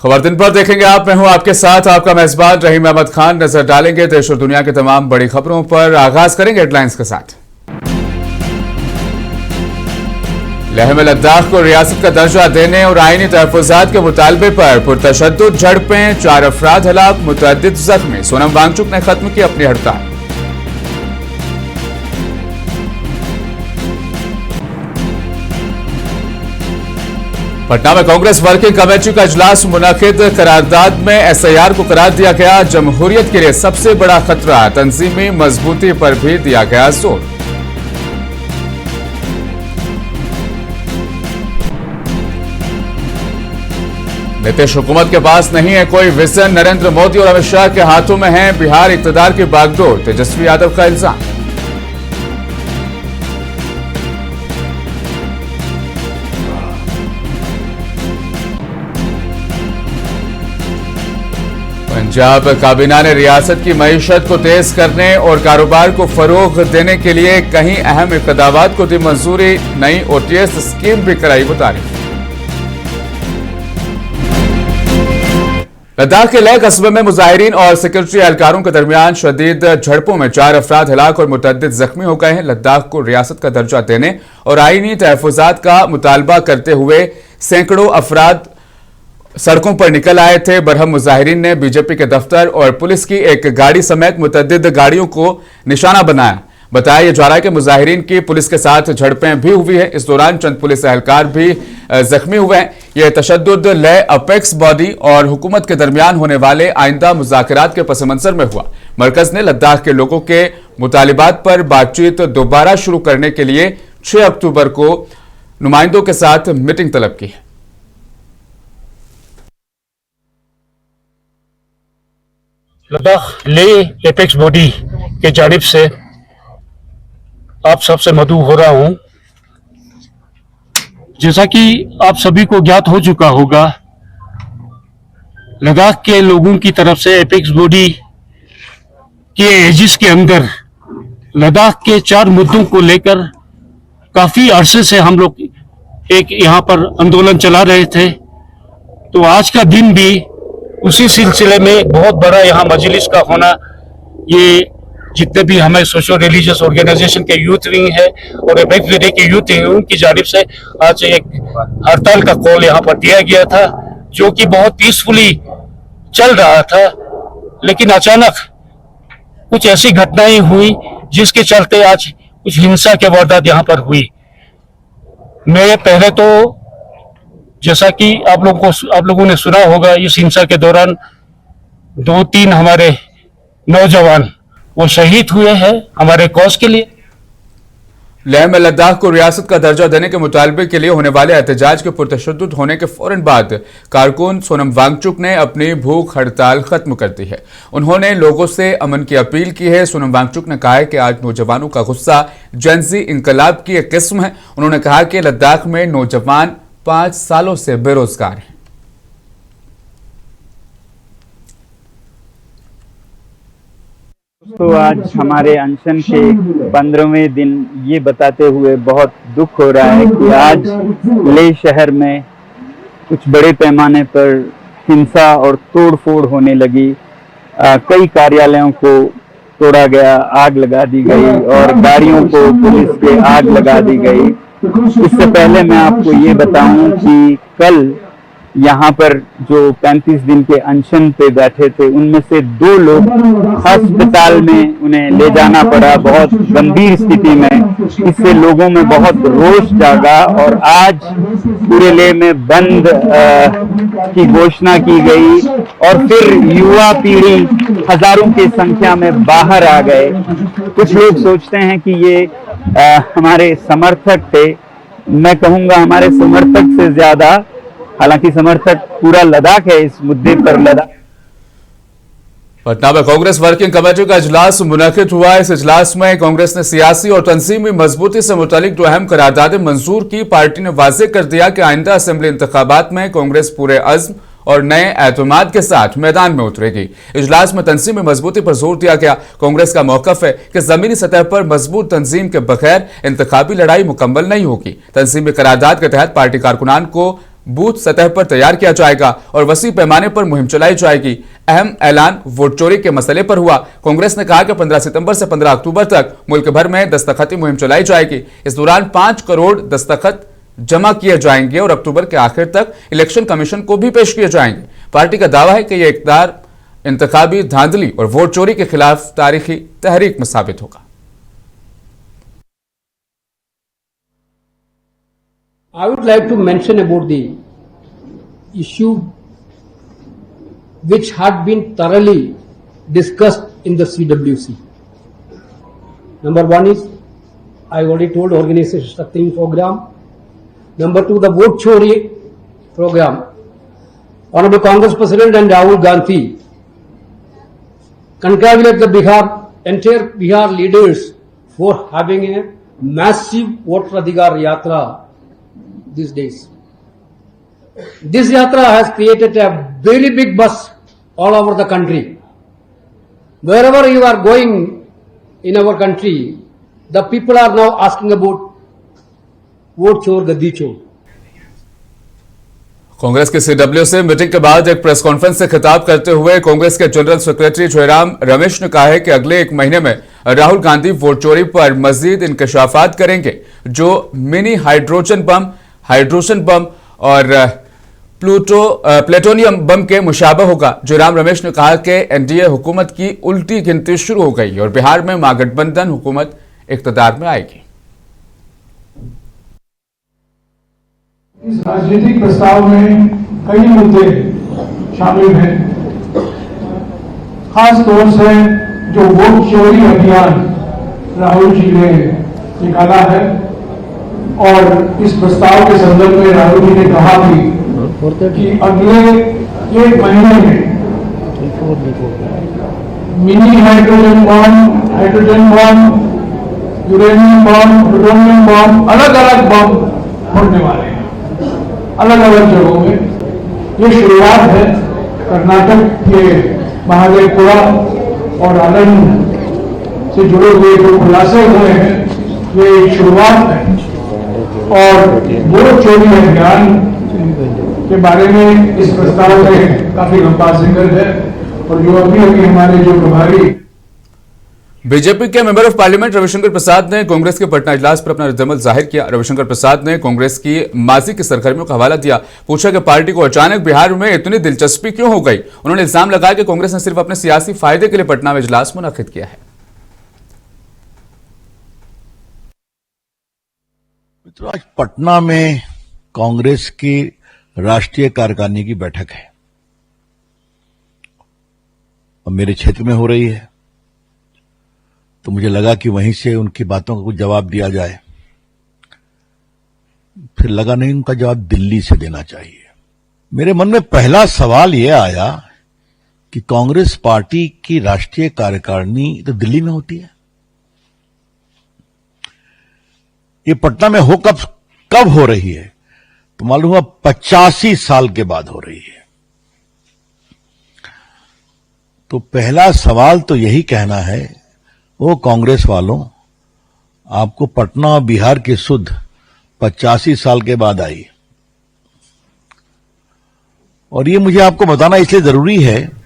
खबर दिन पर देखेंगे आप। मैं हूं आपके साथ आपका मेजबान रहीम अहमद खान। नजर डालेंगे देश और दुनिया की तमाम बड़ी खबरों पर। आगाज करेंगे हेडलाइंस के साथ। लेह में लद्दाख को रियासत का दर्जा देने और आईनी तहफुजात के मुतालबे पर पुरतशद्दुद झड़पें, 4 अफराद हलाक, मुतअद्दिद जख्मी। सोनम वांगचुक ने खत्म की अपनी हड़ताल। पटना में कांग्रेस वर्किंग कमेटी का इजलास मुनक़िद। करारदाद में एसआईआर को करार दिया गया जमहूरियत के लिए सबसे बड़ा खतरा। तंजीमी मजबूती पर भी दिया गया जोर। नीतीश हुकूमत के पास नहीं है कोई विजन। नरेंद्र मोदी और अमित शाह के हाथों में है बिहार इक़्तिदार की बागडोर। तेजस्वी यादव का इल्जाम। पंजाब काबीना ने रियासत की मईशत को तेज करने और कारोबार को फरोग देने के लिए कई अहम इक़दामात को दी मंजूरी। नई ओटीएस स्कीम भी कराई मुतारिफ। लद्दाख के लेह कस्बे में मुजाहिरीन और सिक्योरिटी एहलकारों के दरमियान शदीद झड़पों में 4 अफराद हलाक और मुतअद्दिद जख्मी हो गए हैं। लद्दाख को रियासत का दर्जा देने और आईनी तहफुजात का मुतालबा करते हुए सैकड़ों अफराद सड़कों पर निकल आए थे। बरहम मुजाहिरीन ने बीजेपी के दफ्तर और पुलिस की एक गाड़ी समेत मुतअद्दिद गाड़ियों को निशाना बनाया। बताया जा रहा है कि मुजाहिरीन की पुलिस के साथ झड़पें भी हुई है। इस दौरान चंद पुलिस एहलकार भी जख्मी हुए हैं। यह तशद्दुद लेह अपेक्स बॉडी और हुकूमत के दरमियान होने वाले आइंदा मुज़ाकरात के पस मंजर में हुआ। मरकज ने लद्दाख के लोगों के मुतालिबात पर बातचीत दोबारा शुरू करने के लिए 6 अक्टूबर को नुमाइंदों के साथ मीटिंग तलब की है। लद्दाख लेह एपेक्स बॉडी के जानिब से आप सबसे मदऊ हो रहा हूं। जैसा कि आप सभी को ज्ञात हो चुका होगा, लद्दाख के लोगों की तरफ से एपेक्स बॉडी के एजिस के अंदर लद्दाख के 4 मुद्दों को लेकर काफी अरसे से हम लोग एक यहाँ पर आंदोलन चला रहे थे। तो आज का दिन भी उसी सिलसिले में बहुत बड़ा यहाँ मजलिस का होना, ये जितने भी हमें सोशल रिलीजियस ऑर्गेनाइजेशन के यूथ विंग है और एपेक्स बॉडी के यूथ विंग की जानिब से आज एक हड़ताल का कॉल यहाँ पर दिया गया था, जो कि बहुत पीसफुली चल रहा था। लेकिन अचानक कुछ ऐसी घटनाएं हुई जिसके चलते आज कुछ हिंसा के वारदात यहाँ पर हुई। मैं पहले तो जैसा कि आप लोगों ने सुना होगा, इस हिंसा के दौरान 2-3 हमारे नौजवान वो शहीद हुए हैं हमारे कॉज के लिए। लेह में लद्दाख को रियासत का दर्जा देने के मुतालबे के लिए होने वाले एहतजाज के पुरतशद्दुद होने के फौरन बाद कारकुन सोनम वांगचुक ने अपनी भूख हड़ताल खत्म कर दी है। उन्होंने लोगों से अमन की अपील की है। सोनम वांगचुक ने कहा है कि आज नौजवानों का गुस्सा जेनजी इंकलाब की एक किस्म है। उन्होंने कहा कि लद्दाख में नौजवान 5 सालों से बेरोजगार हैं। तो आज हमारे अनशन के 15वें दिन ये बताते हुए बहुत दुख हो रहा है कि आज लेह शहर में कुछ बड़े पैमाने पर हिंसा और तोड़फोड़ होने लगी। कई कार्यालयों को तोड़ा गया, आग लगा दी गई और गाड़ियों को पुलिस के आग लगा दी गई। इससे पहले मैं आपको ये बताऊं कि कल यहाँ पर जो 35 दिन के अनशन पे बैठे थे, उनमें से 2 लोग अस्पताल में उन्हें ले जाना पड़ा बहुत गंभीर स्थिति में। इससे लोगों में बहुत रोष जागा और आज पूरे लेह में बंद की घोषणा की गई और फिर युवा पीढ़ी हजारों की संख्या में बाहर आ गए। कुछ लोग सोचते हैं कि ये हमारे समर्थक थे। मैं कहूँगा हमारे समर्थक से ज्यादा, हालांकि समर्थक पूरा लद्दाख है इस मुद्दे पर। लद्दाख पटना में कांग्रेस वर्किंग कमेटी का इजलास मुनक़िद हुआ। इस इजलास में कांग्रेस ने सियासी और तंजीमी मजबूती से मुतालिक 2 अहम करारदादें मंजूर की। पार्टी ने वाज़ेह कर दिया कि आइंदा असेंबली इंतखाबात में कांग्रेस पूरे अज़्म और नए एतमाद के साथ मैदान में उतरेगी। इजलास में तंजीमी मजबूती पर जोर दिया गया। कांग्रेस का मौक़िफ़ है कि ज़मीनी सतह पर मजबूत तंजीम के बगैर इंतखाबी लड़ाई मुकम्मल नहीं होगी। तंजीमी करारदाद के तहत पार्टी कारकुनान को बूथ सतह पर तैयार किया जाएगा और वसी पैमाने पर मुहिम चलाई जाएगी। अहम ऐलान वोट चोरी के मसले पर हुआ। कांग्रेस ने कहा कि 15 सितंबर से 15 अक्टूबर तक मुल्क भर में दस्तखती मुहिम चलाई जाएगी। इस दौरान 5 करोड़ दस्तखत जमा किए जाएंगे और अक्टूबर के आखिर तक इलेक्शन कमीशन को भी पेश किए जाएंगे। पार्टी का दावा है कि यह इक़्तिदार इंतखाबी धांधली और वोट चोरी के खिलाफ तारीखी तहरीक में साबित होगा। I would like to mention about the issue which had been thoroughly discussed in the CWC. Number one is, I already told, organization structuring program. Number two, the vote chori program. Honorable Congress President and Rahul Gandhi congratulate the entire Bihar leaders for having a massive voter adhikar yatra these days. This yatra has created a very big buzz all over the country. Wherever you are going in our country, the people are now asking about vote chor, gaddi chor. Congress के CW से meeting के बाद एक press conference से खिताब करते हुए कांग्रेस के जनरल सेक्रेटरी जयराम रमेश ने कहा है कि अगले 1 महीने में राहुल गांधी वोट चोरी पर मजीद इंकशाफात करेंगे, जो मिनी हाइड्रोजन बम और प्लेटोनियम बम के मुशाबह होगा। जयराम रमेश ने कहा कि एनडीए हुकूमत की उल्टी गिनती शुरू हो गई और बिहार में महागठबंधन हुकूमत इख्तियार में आएगी। इस राजनीतिक प्रस्ताव में कई मुद्दे शामिल हैं, खास तौर से जो वोट चोरी अभियान राहुल जी ने निकाला है, और इस प्रस्ताव के संदर्भ में राहुल जी ने कहा भी कि अगले 1 महीने में मिनी हाइड्रोजन बम, यूरेनियम बम, प्लूटोनियम बम, अलग अलग बम फोड़ने वाले हैं अलग अलग जगहों में। ये शुरुआत है। कर्नाटक के महादेवपुरा और आनंद से जुड़े हुए जो खुलासे हुए हैं, ये एक शुरुआत है। और वोट चोरी अभियान के बारे में इस प्रस्ताव में काफी लंबा जिक्र है, और जो अभी हमारे जो प्रभारी बीजेपी के मेंबर ऑफ पार्लियामेंट रविशंकर प्रसाद ने कांग्रेस के पटना इजलास पर अपना रद्दमल जाहिर किया। रविशंकर प्रसाद ने कांग्रेस की माजी की सरगर्मियों का हवाला दिया। पूछा कि पार्टी को अचानक बिहार में इतनी दिलचस्पी क्यों हो गई। उन्होंने इल्जाम लगाया कि कांग्रेस ने सिर्फ अपने सियासी फायदे के लिए पटना में इजलास मुनक्किद किया है। मित्रों, आज पटना में कांग्रेस की राष्ट्रीय कार्यकारिणी की बैठक है और मेरे क्षेत्र में हो रही है, तो मुझे लगा कि वहीं से उनकी बातों का कुछ जवाब दिया जाए। फिर लगा नहीं, उनका जवाब दिल्ली से देना चाहिए। मेरे मन में पहला सवाल यह आया कि कांग्रेस पार्टी की राष्ट्रीय कार्यकारिणी तो दिल्ली में होती है, ये पटना में कब हो रही है? तो मालूम हुआ 85 साल के बाद हो रही है। तो पहला सवाल तो यही कहना है, वो कांग्रेस वालों, आपको पटना और बिहार की सुध 85 साल के बाद आई, और ये मुझे आपको बताना इसलिए जरूरी है।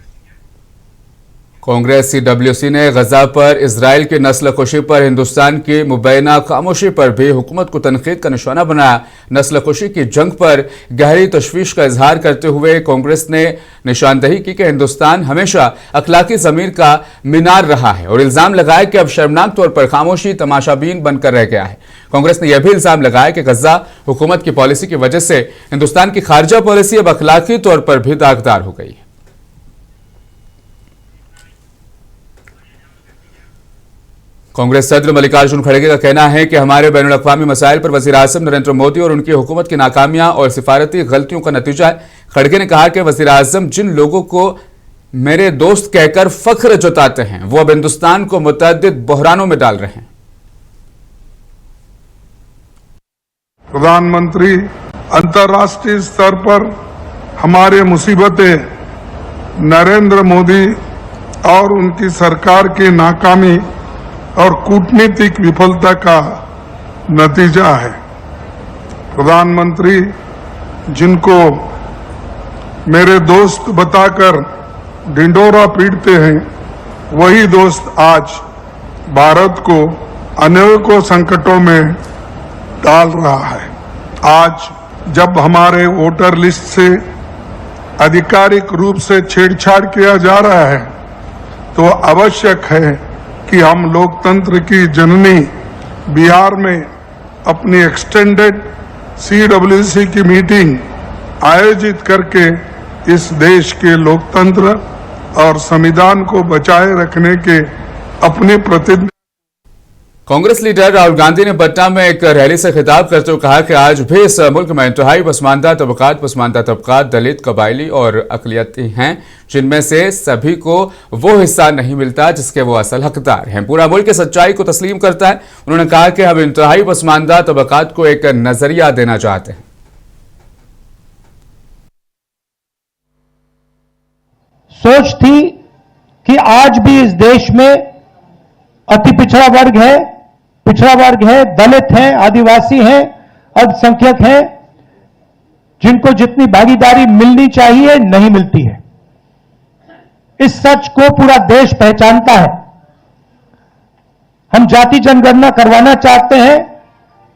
कांग्रेस सीडब्ल्यूसी ने गजा पर इजराइल की नस्लकुशी पर हिंदुस्तान की मुबैना खामोशी पर भी हुकूमत को तनकीद का निशाना बनाया। नस्लकुशी की जंग पर गहरी तशवीश का इजहार करते हुए कांग्रेस ने निशानदेही की कि हिंदुस्तान हमेशा अखलाकी ज़मीर का मीनार रहा है और इल्जाम लगाया कि अब शर्मनाक तौर पर खामोशी तमाशाबीन बनकर रह गया है। कांग्रेस ने यह भी इल्जाम लगाया कि गजा हुकूमत की पॉलिसी की वजह से हिंदुस्तान की खारजा पॉलिसी अब अखलाकी तौर पर भी दागदार हो गई है। कांग्रेस सदर मल्लिकार्जुन खड़गे का कहना है कि हमारे बैनुल अक़वामी मसाइल पर वज़ीर आज़म नरेंद्र मोदी और उनकी हुकूमत की नाकामियां और सिफारती गलतियों का नतीजा है। खड़गे ने कहा कि वज़ीर आज़म जिन लोगों को मेरे दोस्त कहकर फख्र जताते हैं, वो अब हिंदुस्तान को मुतअद्दिद बहरानों में डाल रहे हैं। प्रधानमंत्री अंतर्राष्ट्रीय स्तर पर हमारे मुसीबतें नरेंद्र मोदी और उनकी सरकार की नाकामी और कूटनीतिक विफलता का नतीजा है। प्रधानमंत्री जिनको मेरे दोस्त बताकर ढिंडोरा पीटते हैं, वही दोस्त आज भारत को अनेकों संकटों में डाल रहा है। आज जब हमारे वोटर लिस्ट से आधिकारिक रूप से छेड़छाड़ किया जा रहा है, तो आवश्यक है कि हम लोकतंत्र की जननी बिहार में अपनी एक्सटेंडेड CWC की मीटिंग आयोजित करके इस देश के लोकतंत्र और संविधान को बचाए रखने के अपनी प्रतिज्ञा। कांग्रेस लीडर राहुल गांधी ने पटना में एक रैली से खिताब करते हुए कहा कि आज भी इस मुल्क में इंतहाई पसमानदा तबकात दलित, कबायली और अकलियती हैं, जिनमें से सभी को वो हिस्सा नहीं मिलता जिसके वो असल हकदार हैं। पूरा मुल्क इस सच्चाई को तस्लीम करता है। उन्होंने कहा कि हम इंतहाई पसमानदा तबकात को एक नजरिया देना चाहते हैं। सोच थी कि आज भी इस देश में अति पिछड़ा वर्ग है, दलित हैं, आदिवासी हैं, अल्पसंख्यक हैं, जिनको जितनी भागीदारी मिलनी चाहिए नहीं मिलती है। इस सच को पूरा देश पहचानता है। हम जाति जनगणना करवाना चाहते हैं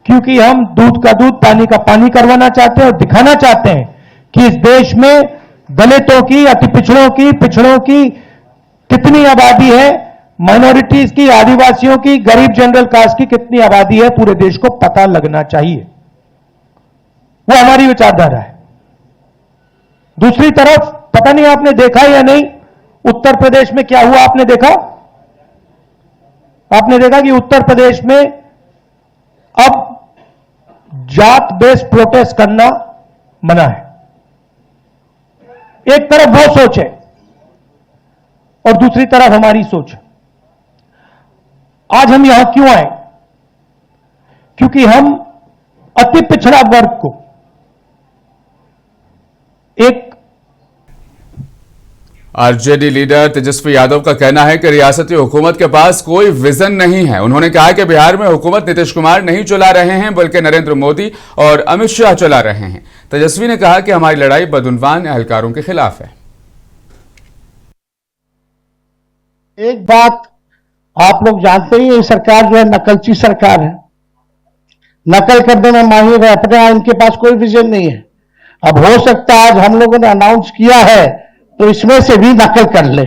क्योंकि हम दूध का दूध, पानी का पानी करवाना चाहते हैं और दिखाना चाहते हैं कि इस देश में दलितों की, अति पिछड़ों की कितनी आबादी है, माइनॉरिटीज की, आदिवासियों की, गरीब जनरल कास्ट की कितनी आबादी है, पूरे देश को पता लगना चाहिए। वो हमारी विचारधारा है। दूसरी तरफ, पता नहीं आपने देखा या नहीं, उत्तर प्रदेश में क्या हुआ आपने देखा? आपने देखा कि उत्तर प्रदेश में अब जात बेस्ड प्रोटेस्ट करना मना है। एक तरफ वो सोच है और दूसरी तरफ हमारी सोच है। आज हम यहां क्यों आए? क्योंकि हम अति पिछड़ा वर्ग को एक आरजेडी लीडर तेजस्वी यादव का कहना है कि रियासती हुकूमत के पास कोई विजन नहीं है। उन्होंने कहा कि बिहार में हुकूमत नीतीश कुमार नहीं चला रहे हैं, बल्कि नरेंद्र मोदी और अमित शाह चला रहे हैं। तेजस्वी ने कहा कि हमारी लड़ाई बदउनवान एहलकारों के खिलाफ है। एक बात आप लोग जानते ही, ये सरकार जो है नकलची सरकार है, नकल करने में माहिर है। अपने इनके पास कोई विजन नहीं है। अब हो सकता है आज हम लोगों ने अनाउंस किया है तो इसमें से भी नकल कर ले।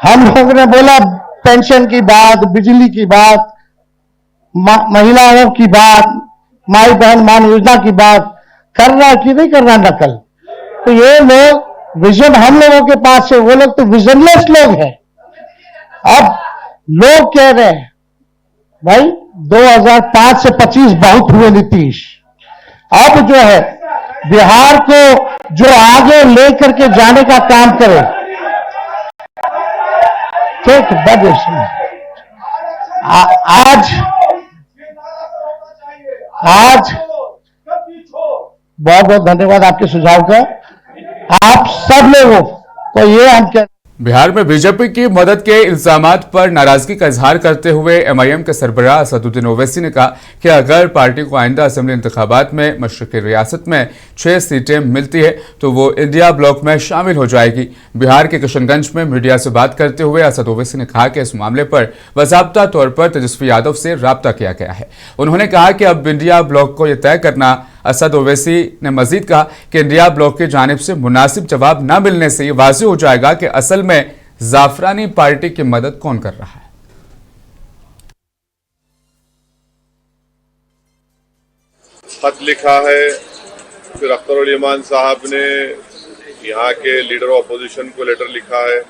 हम लोगों ने बोला पेंशन की बात, बिजली की बात, महिलाओं की बात, माई बहन मान योजना की बात, करना कि नहीं करना नकल। तो ये लोग विजन हम लोगों के पास है, वो लोग तो विजनलेस लोग हैं। अब लोग कह रहे हैं भाई 2005 से 25 बहुत हुए नीतीश, अब जो है बिहार को जो आगे लेकर के जाने का काम करे। ठीक बस आज बहुत बहुत धन्यवाद आपके सुझाव का। आप सब लोगों को ये हम कह बिहार में बीजेपी की मदद के इल्जामात पर नाराजगी का इजहार करते हुए एमआईएम के सरबराह असदुद्दीन ओवैसी ने कहा कि अगर पार्टी को आइंदा असेंबली इंतखाबात में मशरकी रियासत में 6 सीटें मिलती है तो वो इंडिया ब्लॉक में शामिल हो जाएगी। बिहार के किशनगंज में मीडिया से बात करते हुए असद ओवैसी ने कहा कि इस मामले पर बाकायदा तौर पर तेजस्वी यादव से राब्ता किया गया है। उन्होंने कहा कि अब इंडिया ब्लॉक को यह तय करना। असद ओवैसी ने मजीद कहा कि इंडिया ब्लॉक की जानिब से मुनासिब जवाब न मिलने से यह वाज़ेह हो जाएगा कि असल में जाफरानी पार्टी की मदद कौन कर रहा है। खत लिखा है, फिर अख्तर उल ईमान साहब ने यहाँ के लीडर ऑफ अपोजिशन को लेटर लिखा है।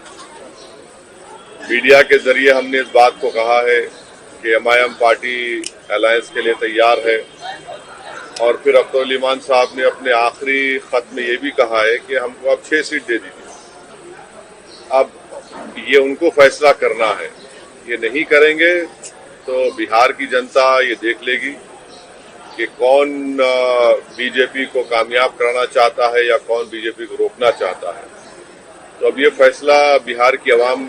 मीडिया के जरिए हमने इस बात को कहा है कि एमआईएम पार्टी अलायंस के लिए तैयार है। और फिर अख्तर उल ईमान साहब ने अपने आखिरी खत में ये भी कहा है कि हमको अब 6 सीट दे दीजिए। अब ये उनको फैसला करना है। ये नहीं करेंगे तो बिहार की जनता ये देख लेगी कि कौन बीजेपी को कामयाब कराना चाहता है या कौन बीजेपी को रोकना चाहता है। तो अब ये फैसला बिहार की आवाम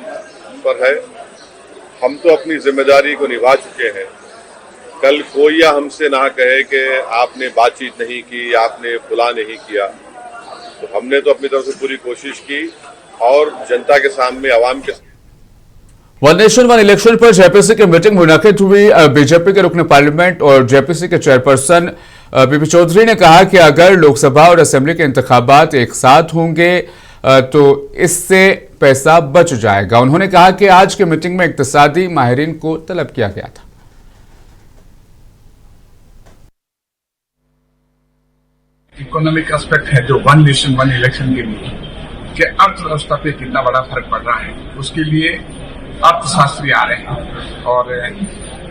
पर है। हम तो अपनी जिम्मेदारी को निभा चुके हैं। कल कोई या हमसे ना कहे कि आपने बातचीत नहीं की, आपने फुला नहीं किया। तो हमने तो अपनी तरफ से पूरी कोशिश की और जनता के सामने, आवाम के वन नेशन वन इलेक्शन पर जेपीसी की मीटिंग मुनक्किद हुई। बीजेपी के रुकन पार्लियामेंट और जेपीसी के चेयरपर्सन बीपी चौधरी ने कहा कि अगर लोकसभा और असेंबली के इंतखाबात एक साथ होंगे तो इससे पैसा बच जाएगा। उन्होंने कहा कि आज की मीटिंग में इक्तिसादी माहिरीन को तलब किया गया था। इकोनॉमिक एस्पेक्ट है जो वन नेशन वन इलेक्शन के लिए कि अर्थव्यवस्था पे कितना बड़ा फर्क पड़ रहा है, उसके लिए अर्थशास्त्री आ रहे हैं और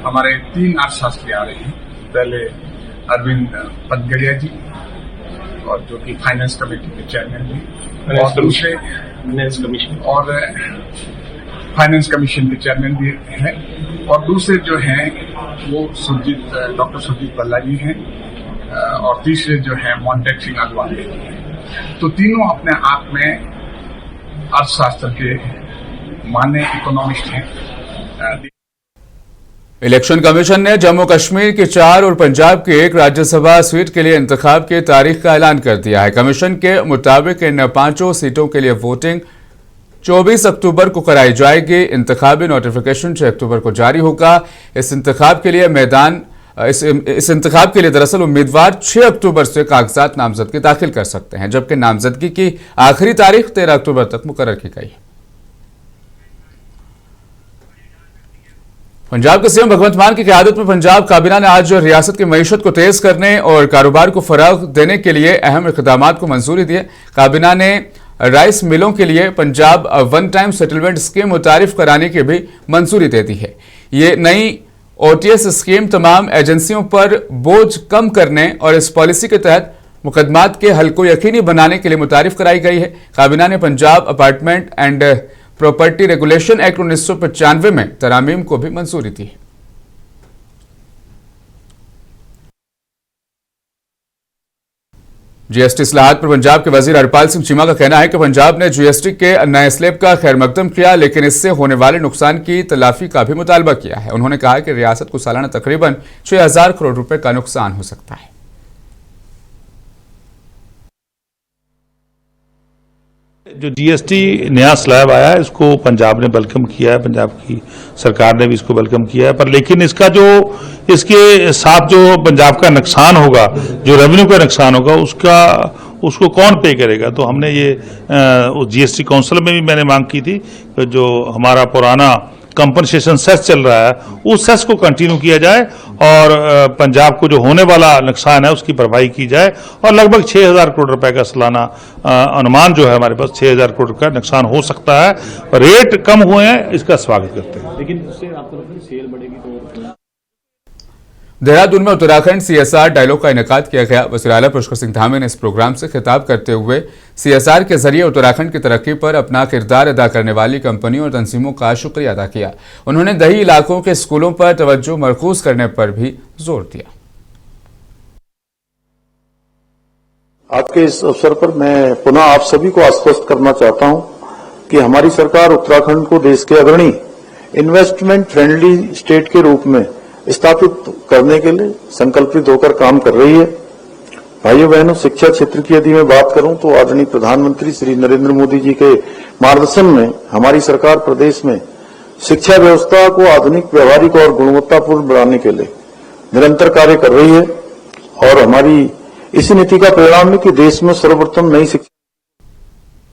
हमारे 3 अर्थशास्त्री आ रहे हैं। पहले अरविंद पदगड़िया जी और जो कि फाइनेंस कमेटी के चेयरमैन भी, और दूसरे फाइनेंस कमीशन के चेयरमैन भी हैं, और दूसरे जो हैं वो डॉक्टर सुरजीत बल्ला जी हैं, और तीसरे जो हैं मोन्टेक सिंह अगवाले जी हैं। तो तीनों अपने आप में अर्थशास्त्र के माने इकोनॉमिस्ट हैं। इलेक्शन कमीशन ने जम्मू कश्मीर की 4 और पंजाब की 1 राज्यसभा सीट के लिए इंतखाब की तारीख का ऐलान कर दिया है। कमीशन के मुताबिक इन 5 सीटों के लिए वोटिंग 24 अक्टूबर को कराई जाएगी। इंतखाबी नोटिफिकेशन 6 अक्टूबर को जारी होगा। इस इंतखाब के लिए दरअसल उम्मीदवार 6 अक्टूबर से कागजात नामजदगी दाखिल कर सकते हैं, जबकि नामजदगी की आखिरी तारीख 13 अक्टूबर तक मुकर्रर की गई है। पंजाब के सीएम भगवंत मान की क़यादत में पंजाब काबीना ने आज रियासत की मईशत को तेज करने और कारोबार को फरोग देने के लिए अहम इक़दामात को मंजूरी दी है। काबीना ने राइस मिलों के लिए Punjab one time settlement scheme मुतारिफ कराने की भी मंजूरी दे दी है। ये नई ओटीएस स्कीम तमाम एजेंसियों पर बोझ कम करने और इस पॉलिसी के तहत मुकदमात के हल को यकीनी बनाने के लिए मुतारिफ कराई गई है। काबीना ने Punjab apartment and property regulation act 1995 में तरामीम को भी मंजूरी दी है। जीएसटी इस्लाहात पर पंजाब के वजीर हरपाल सिंह चीमा का कहना है कि पंजाब ने जीएसटी के नए स्लैब का खैर मकदम किया, लेकिन इससे होने वाले नुकसान की तलाफी का भी मुतालबा किया है। उन्होंने कहा कि रियासत को सालाना तकरीबन 6000 करोड़ रुपए का नुकसान हो सकता है। जो जीएसटी नया स्लैब आया है, इसको पंजाब ने वेलकम किया है, पंजाब की सरकार ने भी इसको वेलकम किया है, पर लेकिन इसके साथ जो पंजाब का नुकसान होगा, जो रेवेन्यू का नुकसान होगा, उसको कौन पे करेगा। तो हमने ये जीएसटी काउंसिल में भी मैंने मांग की थी, जो हमारा पुराना कंपनसेशन सेस चल रहा है उस सेस को कंटिन्यू किया जाए और पंजाब को जो होने वाला नुकसान है उसकी भरपाई की जाए, और लगभग 6000 करोड़ रुपए का सालाना अनुमान जो है हमारे पास 6000 करोड़ का नुकसान हो सकता है। रेट कम हुए हैं, इसका स्वागत करते हैं। लेकिन उससे आपको सेल बढ़ेगी तो देहरादून में उत्तराखंड सीएसआर डायलॉग का इनेकाद किया गया। वज़ीर आला पुष्कर सिंह धामी ने इस प्रोग्राम से खिताब करते हुए सीएसआर के जरिए उत्तराखंड की तरक्की पर अपना किरदार अदा करने वाली कंपनियों और तंजीमों का शुक्रिया अदा किया। उन्होंने दही इलाकों के स्कूलों पर तवज्जो मरकूज करने पर भी जोर दिया। आज के इस अवसर पर मैं पुनः आप सभी को आश्वस्त करना चाहता हूं कि हमारी सरकार उत्तराखंड को देश के अग्रणी इन्वेस्टमेंट फ्रेंडली स्टेट के रूप में स्थापित करने के लिए संकल्पित होकर काम कर रही है। भाइयों बहनों, शिक्षा क्षेत्र की यदि मैं बात करूं तो आदरणीय प्रधानमंत्री श्री नरेंद्र मोदी जी के मार्गदर्शन में हमारी सरकार प्रदेश में शिक्षा व्यवस्था को आधुनिक, व्यावहारिक और गुणवत्तापूर्ण बनाने के लिए निरंतर कार्य कर रही है, और हमारी इसी नीति का परिणाम है कि देश में सर्वप्रथम नई शिक्षा।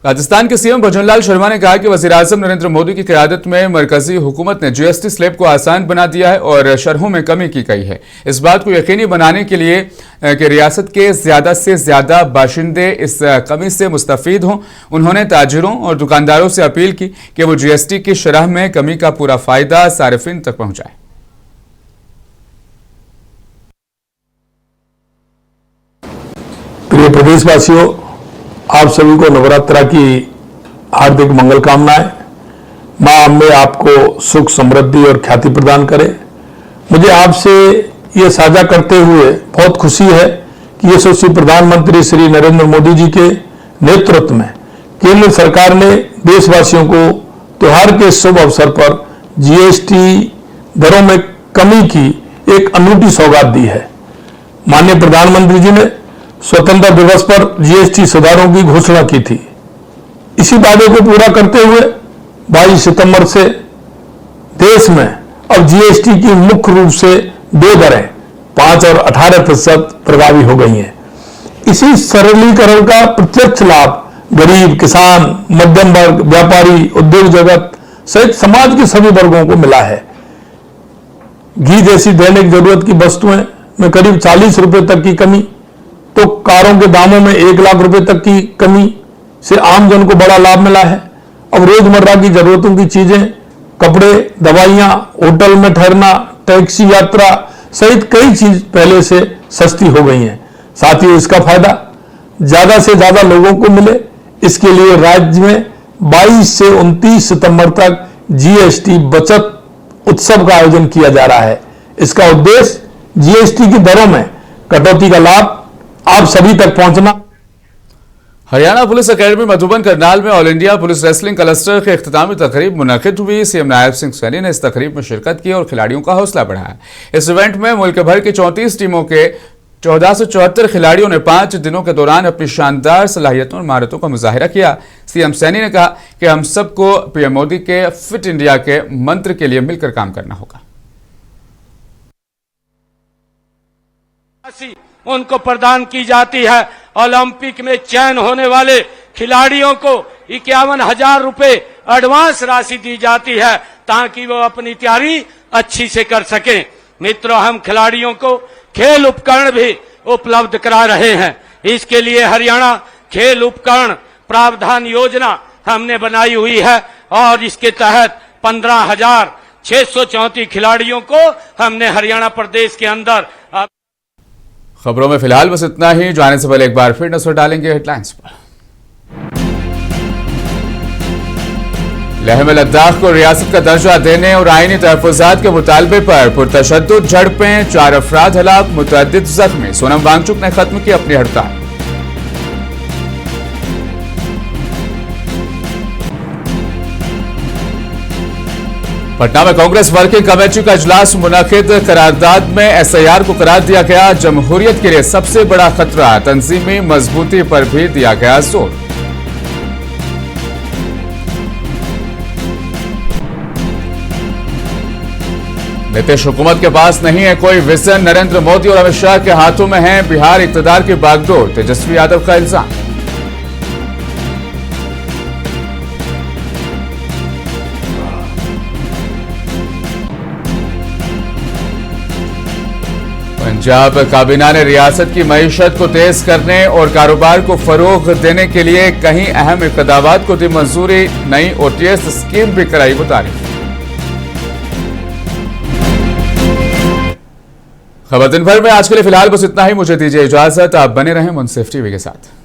राजस्थान के सीएम भजनलाल शर्मा ने कहा कि वज़ीर-ए-आज़म नरेंद्र मोदी की क़यादत में मरकजी हुकूमत ने जीएसटी स्लैब को आसान बना दिया है और शरहों में कमी की गई है। इस बात को यकीनी बनाने के लिए कि रियासत के ज्यादा से ज्यादा बाशिंदे इस कमी से मुस्तफीद हों, उन्होंने ताजिरों और दुकानदारों से अपील की कि वो जीएसटी की शरह में कमी का पूरा फायदा सारिफिन तक पहुंचाए। प्रिय प्रदेशवासियों, आप सभी को नवरात्रा की हार्दिक मंगल कामनाएं। मां अम्बे आपको सुख, समृद्धि और ख्याति प्रदान करे। मुझे आपसे ये साझा करते हुए बहुत खुशी है कि यशस्वी प्रधानमंत्री श्री नरेंद्र मोदी जी के नेतृत्व में केंद्र सरकार ने देशवासियों को त्योहार के शुभ अवसर पर जीएसटी दरों में कमी की एक अनूठी सौगात दी है। माननीय प्रधानमंत्री जी ने स्वतंत्रता दिवस पर जीएसटी सुधारों की घोषणा की थी। इसी वादे को पूरा करते हुए 22 सितंबर से देश में अब जीएसटी की मुख्य रूप से 2 दरें 5 और 18% प्रभावी हो गई हैं। इसी सरलीकरण का प्रत्यक्ष लाभ गरीब, किसान, मध्यम वर्ग, व्यापारी, उद्योग जगत सहित समाज के सभी वर्गों को मिला है। घी जैसी दैनिक जरूरत की वस्तुएं में करीब 40 रुपए तक की कमी, तो कारों के दामों में 1 लाख रुपए तक की कमी से आम जन को बड़ा लाभ मिला है। अब रोजमर्रा की जरूरतों की चीजें, कपड़े, दवाइयां, होटल में ठहरना, टैक्सी यात्रा सहित कई चीज पहले से सस्ती हो गई हैं। साथ ही इसका फायदा ज्यादा से ज्यादा लोगों को मिले, इसके लिए राज्य में 22 से 29 सितंबर तक जीएसटी बचत उत्सव का आयोजन किया जा रहा है। इसका उद्देश्य जीएसटी की दरों में कटौती का लाभ आप सभी तक पहुंचना। हरियाणा पुलिस अकेडमी मधुबन करनाल में all India police wrestling cluster की इख्तितामी तकरीब मुनक़िद हुई। सीएम नायब सिंह सैनी ने इस तकरीब में शिरकत की और खिलाड़ियों का हौसला बढ़ाया। इस इवेंट में मुल्क भर की 34 टीमों के 1474 खिलाड़ियों ने 5 दिनों के दौरान अपनी शानदार सलाहियतों और महारतों का मुजाहिरा किया। सीएम सैनी ने कहा कि हम सबको पीएम मोदी के फिट इंडिया के मंत्र के लिए मिलकर काम करना होगा। उनको प्रदान की जाती है। ओलंपिक में चयन होने वाले खिलाड़ियों को 51,000 रुपए एडवांस राशि दी जाती है ताकि वो अपनी तैयारी अच्छी से कर सकें। मित्रों, हम खिलाड़ियों को खेल उपकरण भी उपलब्ध करा रहे हैं। इसके लिए हरियाणा खेल उपकरण प्रावधान योजना हमने बनाई हुई है और इसके तहत 15,634 खिलाड़ियों को हमने हरियाणा प्रदेश के अंदर। खबरों में फिलहाल बस इतना ही। जाने से पहले एक बार फिर नजर डालेंगे हेडलाइंस पर। लेह में लद्दाख को रियासत का दर्जा देने और आईनी तहफुजात के मुतालबे पर पुरतशद्दुद झड़पें, 4 अफराद हलाक, मुतअद्दिद जख्मी। सोनम वांगचुक ने खत्म की अपनी हड़ताल। पटना में कांग्रेस वर्किंग कमेटी का इजलास मुनक़िद। करारदाद में एसआईआर को करार दिया गया जमहूरियत के लिए सबसे बड़ा खतरा। तंजीमी मजबूती पर भी दिया गया जोर। नीतीश हुकूमत के पास नहीं है कोई विजन। नरेंद्र मोदी और अमित शाह के हाथों में है बिहार इक़्तिदार की बागडोर। तेजस्वी यादव का इल्जाम। पंजाब काबीना ने रियासत की मईशत को तेज करने और कारोबार को फरोग देने के लिए कई अहम इक़दामात को दी मंजूरी। नई ओटीएस स्कीम भी कराई मुतारिफ। खबर दिन भर में आज के लिए फिलहाल बस इतना ही। मुझे दीजिए इजाजत। आप बने रहें मुंसिफ टीवी के साथ।